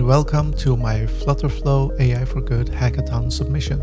and welcome to my FlutterFlow AI for Good Hackathon submission.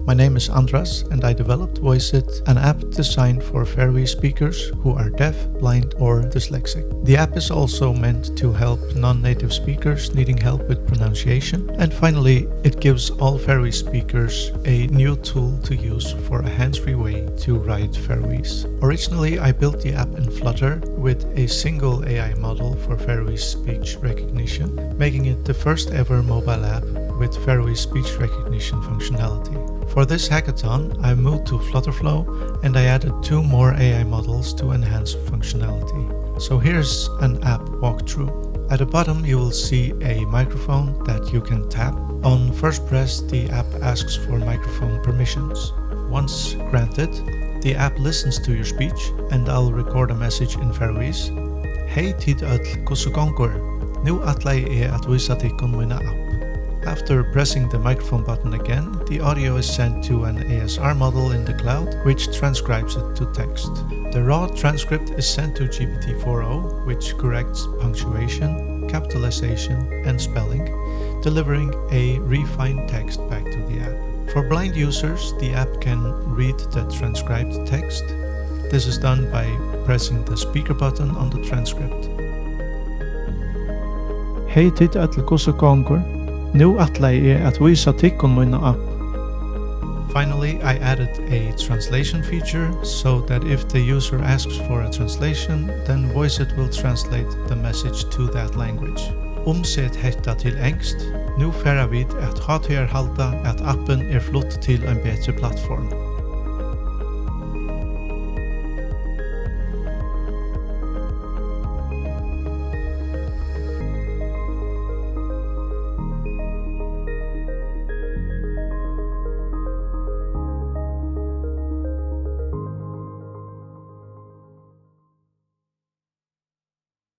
My name is Andras and I developed VoisIT, an app designed for Faroese speakers who are deaf, blind or dyslexic. The app is also meant to help non-native speakers needing help with pronunciation. And finally, it gives all Faroese speakers a new tool to use for a hands-free way to write Faroese. Originally, I built the app in Flutter with a single AI model for Faroese Speech Recognition, making it the first ever mobile app with Faroese Speech Recognition functionality. For this hackathon, I moved to FlutterFlow and I added 2 more AI models to enhance functionality. So here's an app walkthrough. At the bottom you will see a microphone that you can tap. On first press, the app asks for microphone permissions. Once granted, the app listens to your speech and I'll record a message in Faroese. Hey tid öll, hvussu gongur? Nú ætla eg at vísa tykkum mína app. After pressing the microphone button again, the audio is sent to an ASR model in the cloud, which transcribes it to text. The raw transcript is sent to GPT-4o, which corrects punctuation, capitalization, and spelling, delivering a refined text back to the app. For blind users, the app can read the transcribed text. This is done by pressing the speaker button on the transcript. Hey tid öll, hvussu gongur? Nú ætla eg at vísa tykkum mína app. Finally, I added a translation feature so that if the user asks for a translation, then VoisIT will translate the message to that language. Umset hetta til enskt. Nú fara vit at halda at appen flutt til ein betri plattform.